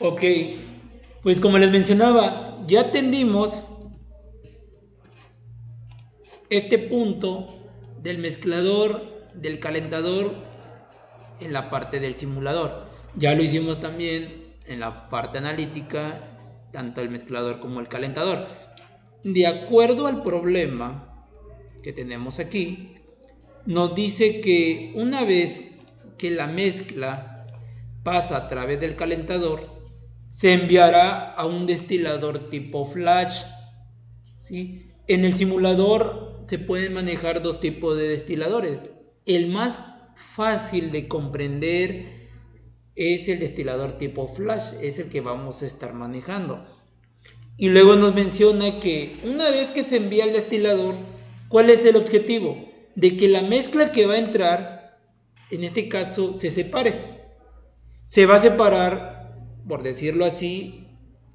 Ok, pues como les mencionaba, ya atendimos este punto del mezclador, del calentador en la parte del simulador. Ya lo hicimos también en la parte analítica, tanto el mezclador como el calentador. De acuerdo al problema que tenemos aquí, nos dice que una vez que la mezcla pasa a través del calentador, se enviará a un destilador tipo flash. ¿Sí? En el simulador se pueden manejar dos tipos de destiladores. El más fácil de comprender es el destilador tipo flash, es el que vamos a estar manejando. Y luego nos menciona que una vez que se envía el destilador, ¿cuál es el objetivo? De que la mezcla que va a entrar, en este caso, se separe. Se va a separar, por decirlo así,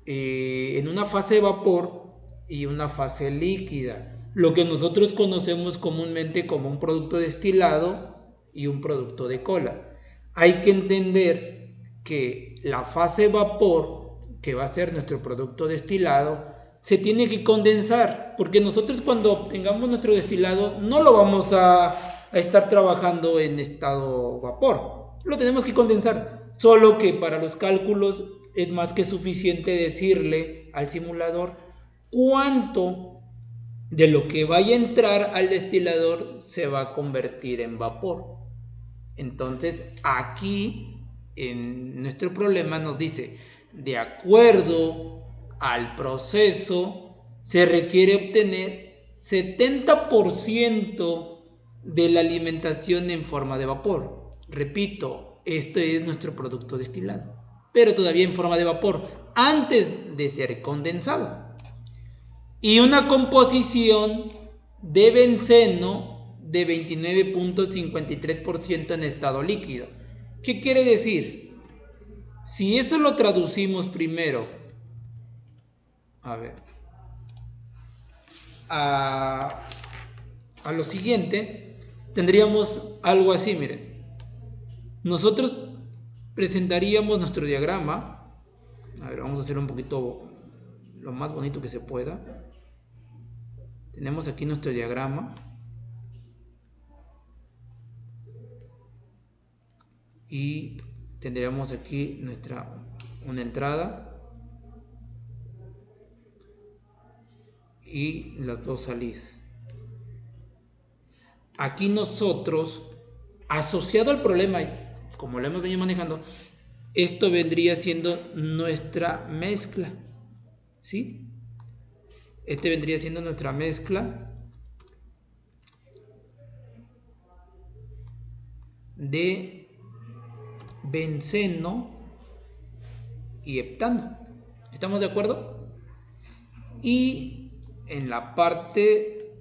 en una fase de vapor y una fase líquida. Lo que nosotros conocemos comúnmente como un producto destilado y un producto de cola. Hay que entender que la fase vapor, que va a ser nuestro producto destilado, se tiene que condensar, porque nosotros cuando obtengamos nuestro destilado no lo vamos a estar trabajando en estado vapor, lo tenemos que condensar, solo que para los cálculos es más que suficiente decirle al simulador cuánto de lo que vaya a entrar al destilador se va a convertir en vapor. Entonces, aquí en nuestro problema nos dice, de acuerdo al proceso, se requiere obtener 70% de la alimentación en forma de vapor. Repito, este es nuestro producto destilado, pero todavía en forma de vapor, antes de ser condensado. Y una composición de benceno de 29.53% en estado líquido. ¿Qué quiere decir? Si eso lo traducimos primero, a ver, a, a lo siguiente, tendríamos algo así, miren. Nosotros presentaríamos nuestro diagrama. A ver, vamos a hacer un poquito lo más bonito que se pueda. Tenemos aquí nuestro diagrama. Y tendríamos aquí una entrada y las dos salidas. Aquí nosotros, asociado al problema, como lo hemos venido manejando, esto vendría siendo nuestra mezcla, ¿sí? Este vendría siendo nuestra mezcla de benceno y heptano. ¿Estamos de acuerdo? Y en la parte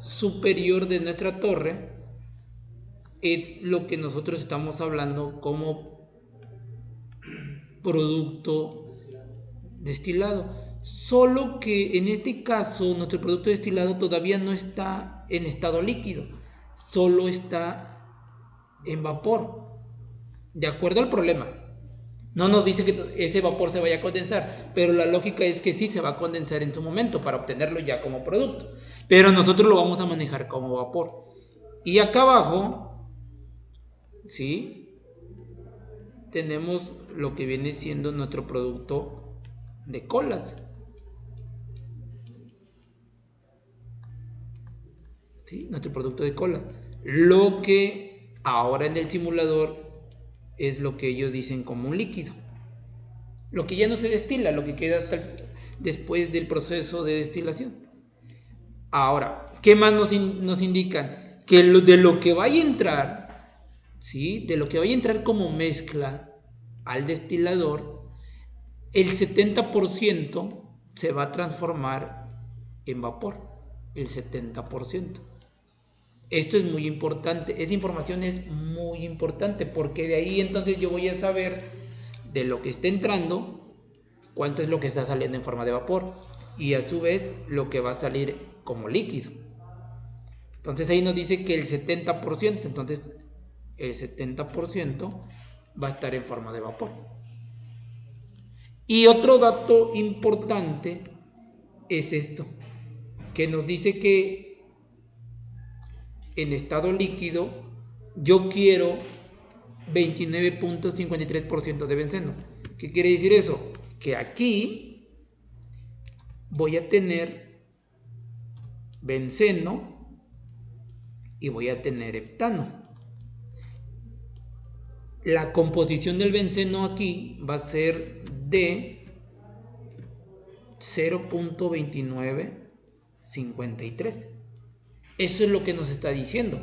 superior de nuestra torre es lo que nosotros estamos hablando como producto destilado. Solo que en este caso nuestro producto destilado todavía no está en estado líquido, solo está en vapor, de acuerdo al problema. No nos dice que ese vapor se vaya a condensar, pero la lógica es que sí se va a condensar en su momento para obtenerlo ya como producto. Pero nosotros lo vamos a manejar como vapor. Y acá abajo, ¿sí? Tenemos lo que viene siendo nuestro producto de colas. ¿Sí? Nuestro producto de cola. Lo que ahora en el simulador es lo que ellos dicen como un líquido. Lo que ya no se destila, lo que queda después del proceso de destilación. Ahora, ¿qué más nos indican? Que de lo que vaya a entrar, ¿sí? De lo que vaya a entrar como mezcla al destilador, el 70% se va a transformar en vapor. El 70%. Esto es muy importante, esa información es muy importante porque de ahí entonces yo voy a saber de lo que está entrando, cuánto es lo que está saliendo en forma de vapor y a su vez lo que va a salir como líquido. Entonces ahí nos dice que el 70%, entonces el 70% va a estar en forma de vapor. Y otro dato importante es esto, que nos dice que en estado líquido yo quiero 29.53% de benceno. ¿Qué quiere decir eso? Que aquí voy a tener benceno y voy a tener heptano. La composición del benceno aquí va a ser de 0.2953. Eso es lo que nos está diciendo,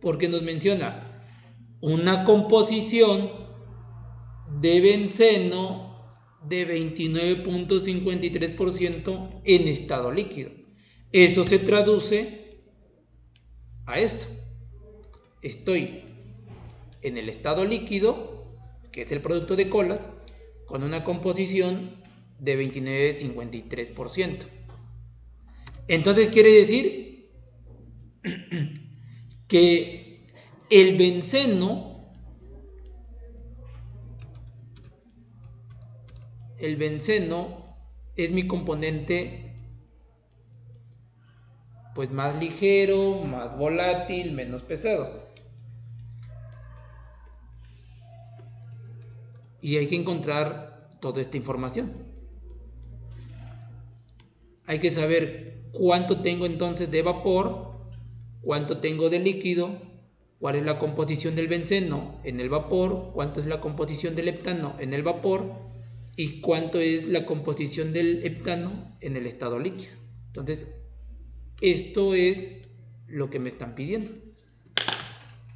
porque nos menciona una composición de benceno de 29.53% en estado líquido. Eso se traduce a esto. Estoy en el estado líquido, que es el producto de colas, con una composición de 29.53%. Entonces quiere decir que el benceno es mi componente pues más ligero, más volátil, menos pesado. Y hay que encontrar toda esta información. Hay que saber cuánto tengo entonces de vapor, cuánto tengo de líquido, cuál es la composición del benceno en el vapor, cuánto es la composición del heptano en el vapor y cuánto es la composición del heptano en el estado líquido. Entonces, esto es lo que me están pidiendo.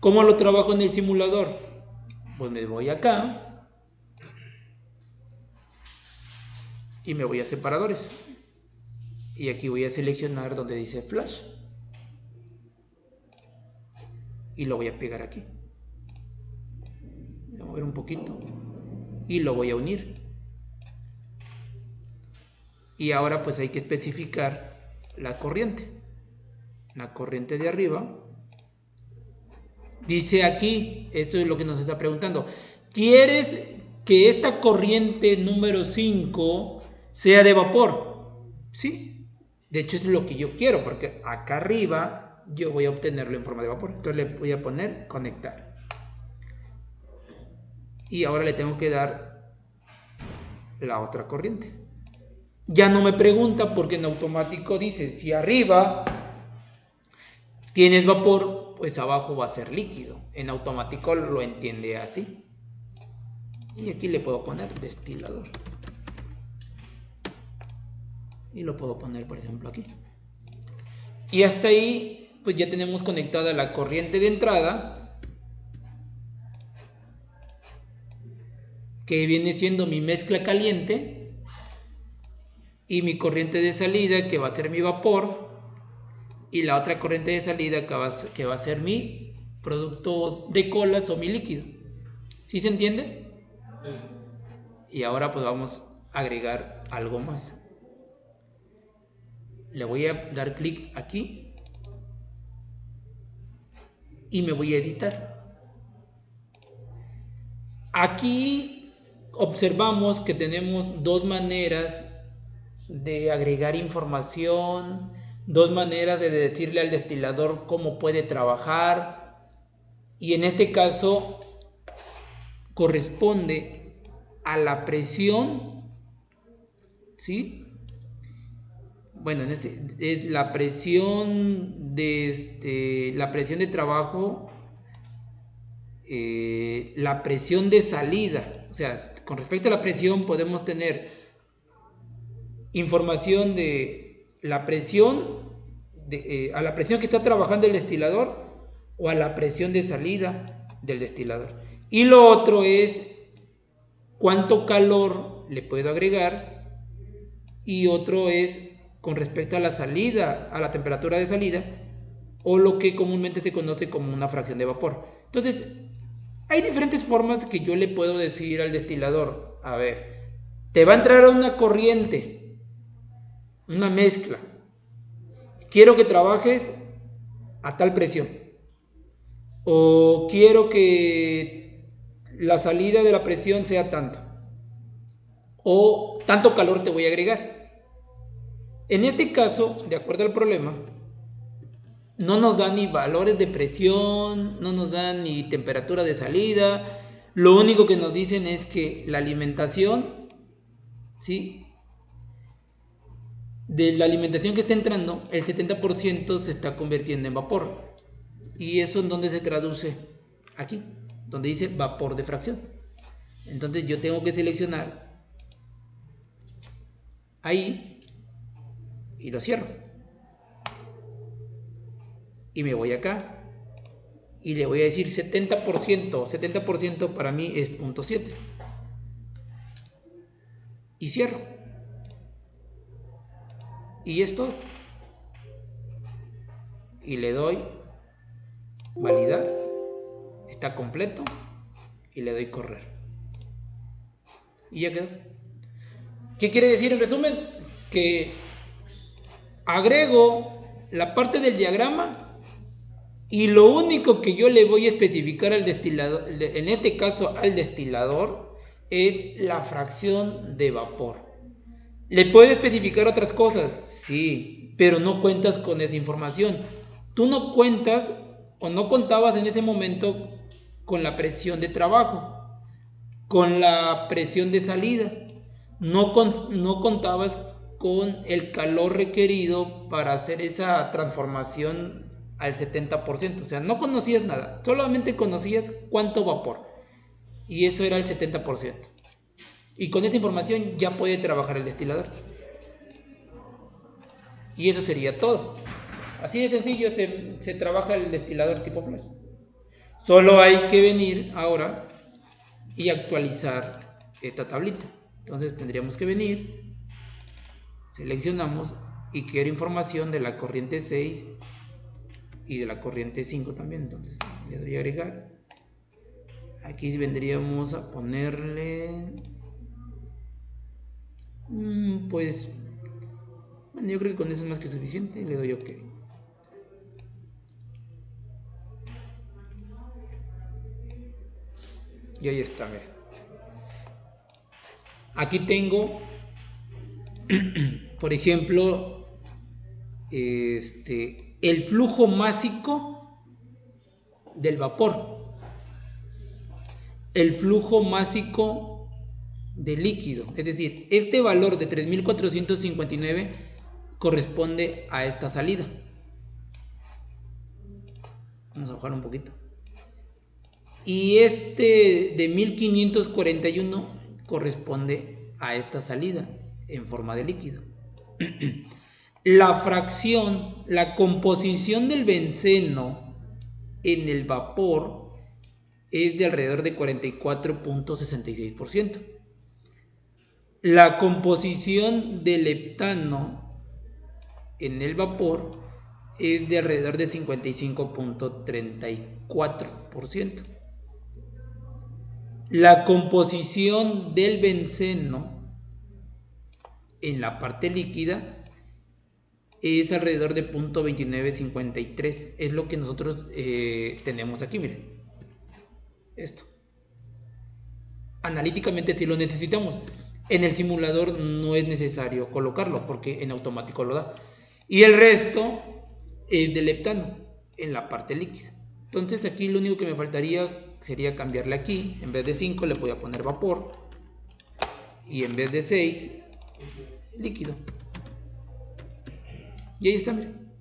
¿Cómo lo trabajo en el simulador? Pues me voy acá y me voy a separadores. Y aquí voy a seleccionar donde dice flash. Y lo voy a pegar aquí. Voy a mover un poquito. Y lo voy a unir. Y ahora pues hay que especificar la corriente. La corriente de arriba. Dice aquí, esto es lo que nos está preguntando. ¿Quieres que esta corriente número 5 sea de vapor? Sí. De hecho es lo que yo quiero, porque acá arriba yo voy a obtenerlo en forma de vapor. Entonces le voy a poner conectar. Y ahora le tengo que dar la otra corriente. Ya no me pregunta porque en automático dice, si arriba tienes vapor, pues abajo va a ser líquido. En automático lo entiende así. Y aquí le puedo poner destilador. Y lo puedo poner, por ejemplo, aquí. Y hasta ahí, pues ya tenemos conectada la corriente de entrada, que viene siendo mi mezcla caliente, y mi corriente de salida, que va a ser mi vapor, y la otra corriente de salida, que va a ser mi producto de colas o mi líquido. ¿Sí se entiende? Sí. Y ahora pues vamos a agregar algo más. Le voy a dar clic aquí y me voy a editar. Aquí observamos que tenemos dos maneras de agregar información, dos maneras de decirle al destilador cómo puede trabajar, y en este caso corresponde a la presión, ¿sí? Bueno, en este es la presión de la presión de trabajo, la presión de salida. O sea, con respecto a la presión podemos tener información de la presión a la presión que está trabajando el destilador o a la presión de salida del destilador. Y lo otro es cuánto calor le puedo agregar, y otro es con respecto a la salida, a la temperatura de salida, o lo que comúnmente se conoce como una fracción de vapor. Entonces, hay diferentes formas que yo le puedo decir al destilador, a ver, te va a entrar una corriente, una mezcla, quiero que trabajes a tal presión, o quiero que la salida de la presión sea tanto, o tanto calor te voy a agregar. En este caso, de acuerdo al problema, no nos da ni valores de presión, no nos da ni temperatura de salida. Lo único que nos dicen es que la alimentación, ¿sí?, de la alimentación que está entrando, el 70% se está convirtiendo en vapor. ¿Y eso en dónde se traduce? Aquí, donde dice vapor de fracción. Entonces yo tengo que seleccionar ahí y lo cierro. Y me voy acá y le voy a decir 70%. 70% para mí es 0.7. Y cierro. Y esto. Y le doy validar. Está completo. Y le doy correr. Y ya quedó. ¿Qué quiere decir en resumen? Que agrego la parte del diagrama y lo único que yo le voy a especificar al destilador, en este caso al destilador, es la fracción de vapor. ¿Le puede especificar otras cosas? Sí, pero no cuentas con esa información. Tú no cuentas o no contabas en ese momento con la presión de trabajo, con la presión de salida. No contabas con el calor requerido para hacer esa transformación al 70%. O sea, no conocías nada, solamente conocías cuánto vapor. Y eso era el 70%. Y con esta información ya puede trabajar el destilador. Y eso sería todo. Así de sencillo se trabaja el destilador tipo flash. Solo hay que venir ahora y actualizar esta tablita. Entonces tendríamos que venir, seleccionamos y quiero información de la corriente 6 y de la corriente 5 también. Entonces le doy a agregar. Aquí vendríamos a ponerle pues bueno, yo creo que con eso es más que suficiente y le doy OK. Y ahí está, mira. Aquí tengo por ejemplo el flujo másico del vapor, el flujo másico de líquido, es decir, este valor de 3459 corresponde a esta salida. Vamos a bajar un poquito. Y este de 1541 corresponde a esta salida en forma de líquido. La fracción, la composición del benceno en el vapor es de alrededor de 44.66%. La composición del heptano en el vapor es de alrededor de 55.34%. La composición del benceno en la parte líquida es alrededor de 0.2953. Es lo que nosotros tenemos aquí, miren. Esto. Analíticamente sí lo necesitamos. En el simulador no es necesario colocarlo porque en automático lo da. Y el resto es del heptano en la parte líquida. Entonces aquí lo único que me faltaría sería cambiarle aquí. En vez de 5 le voy a poner vapor. Y en vez de 6, líquido. Y ahí está, miren.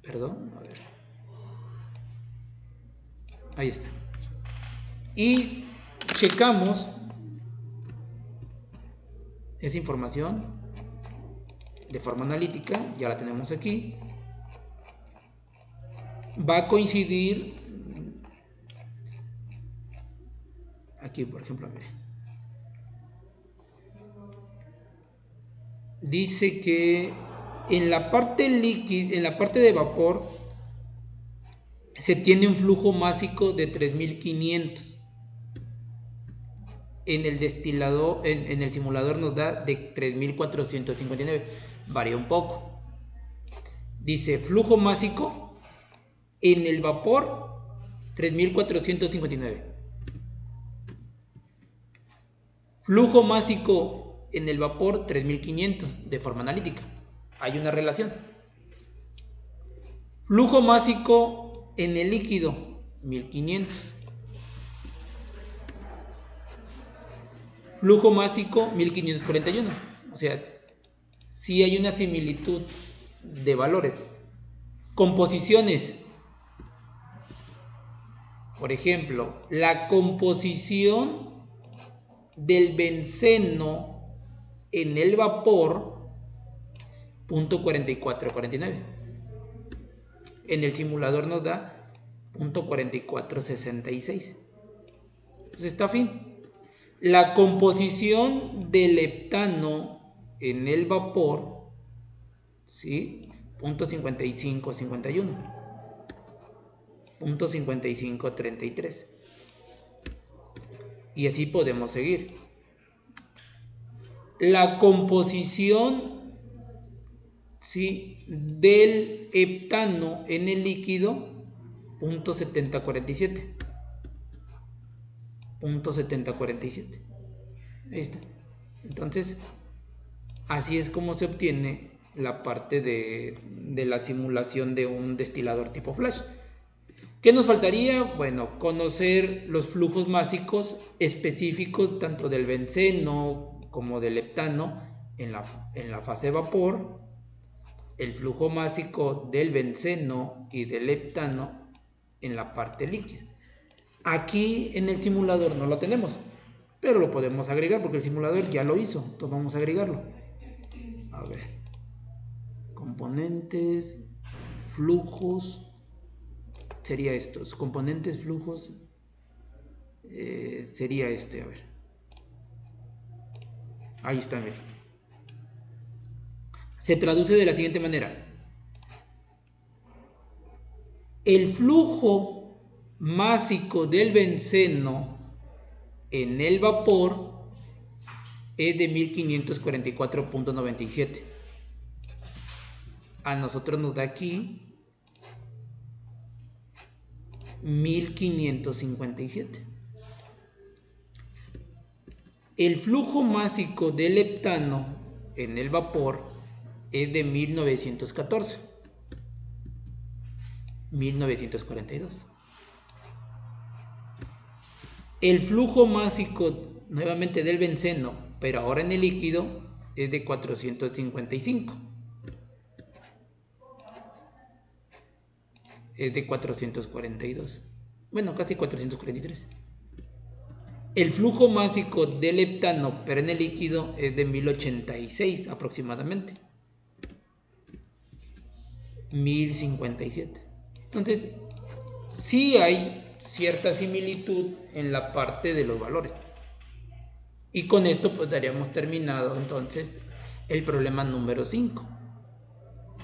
Perdón, a ver. Ahí está. Y checamos esa información de forma analítica. Ya la tenemos aquí. Va a coincidir aquí, por ejemplo, miren. Dice que en la parte líquida, en la parte de vapor, se tiene un flujo másico de 3500. En el destilador, en el simulador nos da de 3459. Varía un poco. Dice flujo másico en el vapor 3459. Flujo másico en el vapor 3500 de forma analítica. Hay una relación. Flujo másico en el líquido 1500. Flujo másico 1541. O sea, sí hay una similitud de valores. Composiciones. Por ejemplo, la composición del benceno en el vapor, 0.4449. En el simulador nos da 0.4466. Pues está afín. La composición del heptano en el vapor, ¿sí? 0.5551. 0.5533. Y así podemos seguir. La composición, ¿sí?, del heptano en el líquido, 0.7047. 0.7047. Ahí está. Entonces, así es como se obtiene la parte de la simulación de un destilador tipo flash. ¿Qué nos faltaría? Bueno, conocer los flujos másicos específicos tanto del benceno como del heptano en la fase de vapor, el flujo másico del benceno y del heptano en la parte líquida. Aquí en el simulador no lo tenemos, pero lo podemos agregar porque el simulador ya lo hizo. Entonces vamos a agregarlo. A ver, componentes, flujos, sería estos, componentes, flujos, sería este, a ver. Ahí está, miren. Se traduce de la siguiente manera. El flujo másico del benceno en el vapor es de 1544.97. A nosotros nos da aquí 1557. El flujo másico del heptano en el vapor es de 1914. 1942. El flujo másico nuevamente del benceno, pero ahora en el líquido, es de 455. Es de 442. Bueno, casi 443. El flujo másico del heptano, pero en el líquido, es de 1086 aproximadamente. 1057. Entonces, sí hay cierta similitud en la parte de los valores. Y con esto pues daríamos terminado entonces el problema número 5,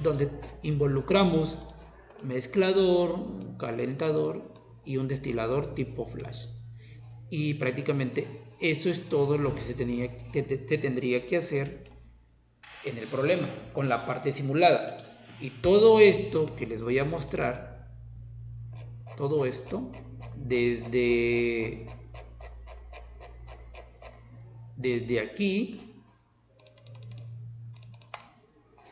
donde involucramos mezclador, calentador y un destilador tipo flash. Y prácticamente eso es todo lo que se tendría que hacer en el problema con la parte simulada. Y todo esto que les voy a mostrar, todo esto desde aquí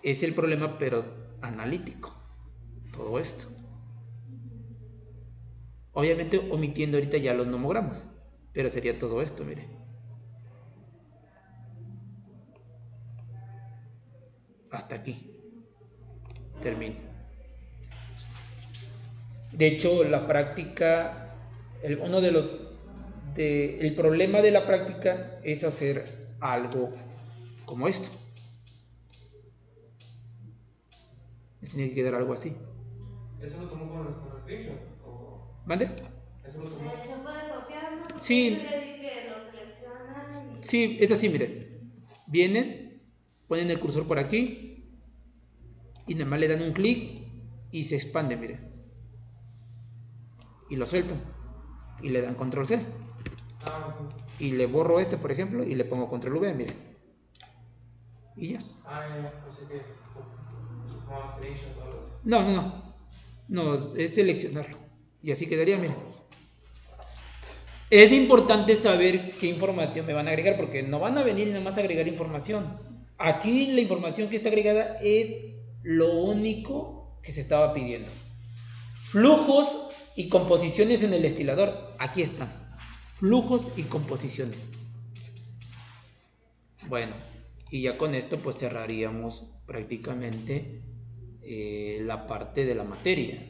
es el problema, pero analítico. Todo esto. Obviamente omitiendo ahorita ya los nomogramos, pero sería todo esto, mire. Hasta aquí. Termino. De hecho, la práctica, el problema de la práctica es hacer algo como esto. Tiene que quedar algo así. ¿Eso lo tomó con el screenshot? ¿Mande? ¿Eso lo tomó? ¿Se puede copiarlo? Sí. Yo le di que lo seleccionan y... Sí, es así, miren. Vienen, ponen el cursor por aquí y nada más le dan un clic y se expande, miren. Y lo sueltan. Y le dan control C. Y le borro este, por ejemplo, y le pongo control V, miren. Y ya. Ya. Pues es que tomaba screenshot o algo así. No, es seleccionarlo. Y así quedaría, miren. Es importante saber qué información me van a agregar, porque no van a venir y nada más a agregar información. Aquí la información que está agregada es lo único que se estaba pidiendo. Flujos y composiciones en el destilador. Aquí están. Flujos y composiciones. Bueno, y ya con esto pues cerraríamos prácticamente la parte de la materia.